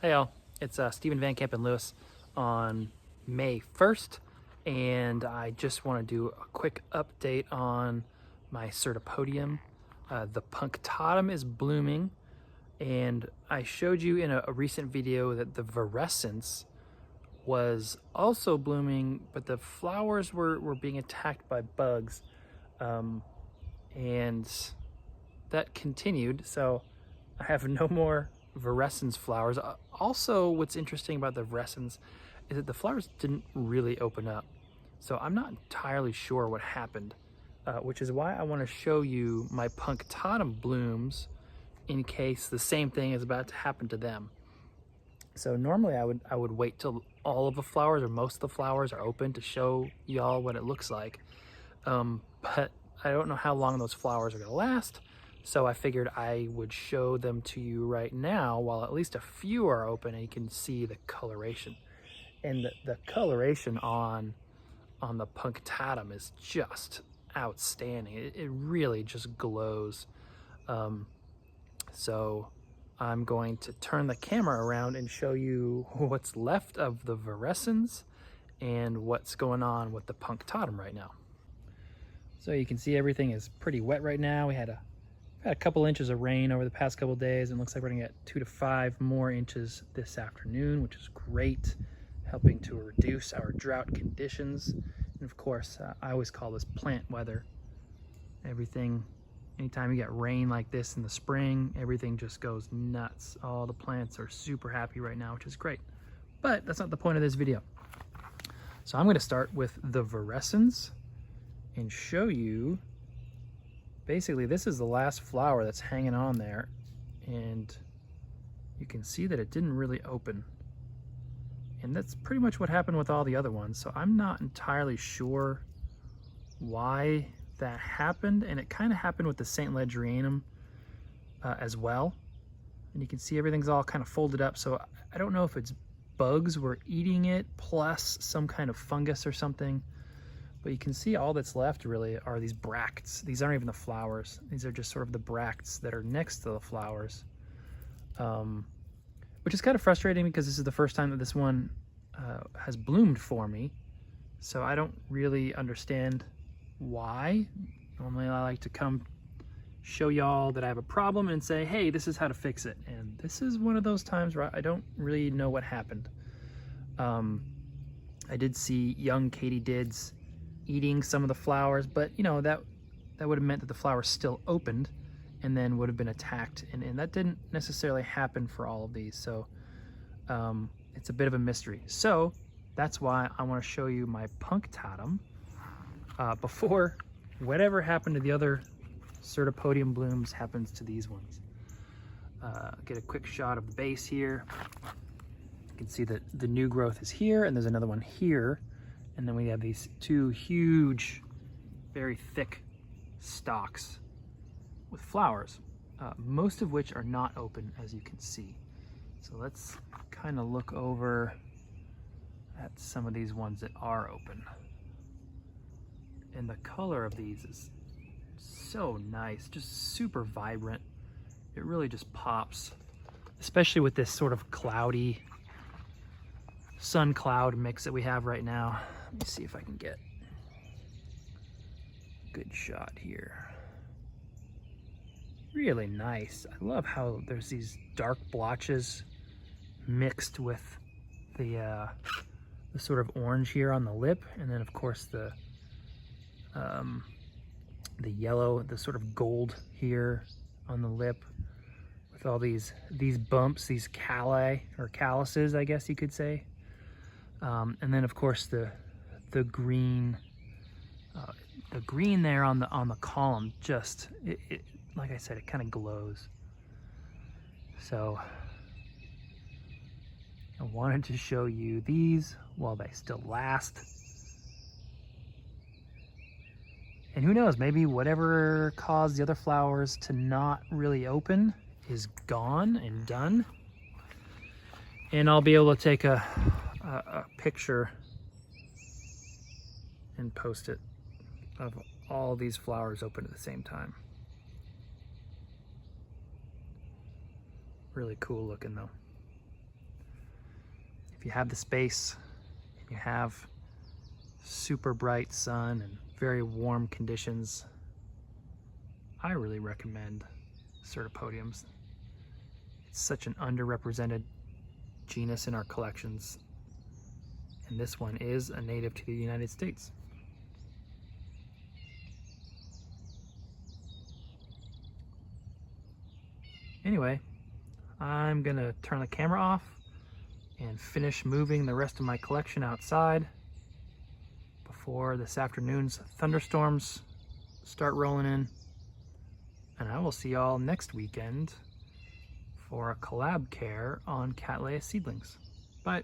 Hey all, it's Stephen Van Kampen-Lewis on May 1st, and I just want to do a quick update on my Cyrtopodium. The punctatum is blooming, and I showed you in a recent video that the virescens was also blooming, but the flowers were being attacked by bugs, and that continued, so I have no more virescens flowers. Also, what's interesting about the virescens is that the flowers didn't really open up. So I'm not entirely sure what happened, which is why I want to show you my punctatum blooms in case the same thing is about to happen to them. So normally I would wait till all of the flowers or most of the flowers are open to show y'all what it looks like. But I don't know how long those flowers are going to last. So I figured I would show them to you right now while at least a few are open and you can see the coloration. And the coloration on the punctatum is just outstanding. It really just glows. So I'm going to turn the camera around and show you what's left of the virescens and what's going on with the punctatum right now. So you can see everything is pretty wet right now. We had a couple inches of rain over the past couple days, and it looks like we're gonna get 2 to 5 more inches this afternoon, which is great, helping to reduce our drought conditions. And of course, I always call this plant weather. Anytime you get rain like this in the spring, everything just goes nuts. All the plants are super happy right now, which is great. But that's not the point of this video. So I'm gonna start with the virescens and show you. Basically, this is the last flower that's hanging on there, and you can see that it didn't really open. And that's pretty much what happened with all the other ones, so I'm not entirely sure why that happened, and it kind of happened with the St. Ledgerianum as well. And you can see everything's all kind of folded up, so I don't know if it's bugs were eating it plus some kind of fungus or something. But you can see all that's left really are these bracts. These aren't even the flowers. These are just sort of the bracts that are next to the flowers, which is kind of frustrating because this is the first time that this one has bloomed for me. So I don't really understand why. Normally I like to come show y'all that I have a problem and say, hey, this is how to fix it. And this is one of those times where I don't really know what happened. I did see young katydids eating some of the flowers, but you know, that would have meant that the flowers still opened and then would have been attacked, and that didn't necessarily happen for all of these. So it's a bit of a mystery. So that's why I want to show you my punctatum before whatever happened to the other Cyrtopodium blooms happens to these ones. Get a quick shot of the base here. You can see that the new growth is here, and there's another one here. And then we have these two huge, very thick stalks with flowers, most of which are not open, as you can see. So let's kind of look over at some of these ones that are open. And the color of these is so nice, just super vibrant. It really just pops, especially with this sort of cloudy sun cloud mix that we have right now. Let me see if I can get a good shot here. Really nice. I love how there's these dark blotches mixed with the sort of orange here on the lip, and then of course the yellow, the sort of gold here on the lip, with all these bumps, these calli or calluses, I guess you could say. And then of course the green there on the column, just it like I said, it kind of glows. So I wanted to show you these while they still last. And who knows, maybe whatever caused the other flowers to not really open is gone and done. And I'll be able to take a picture and post it of all these flowers open at the same time. Really cool looking though. if you have the space and you have super bright sun and very warm conditions, I really recommend Cyrtopodiums. It's such an underrepresented genus in our collections, and this one is a native to the United States. Anyway, I'm gonna turn the camera off and finish moving the rest of my collection outside before this afternoon's thunderstorms start rolling in. And I will see y'all next weekend for a collab care on Cattleya seedlings. Bye.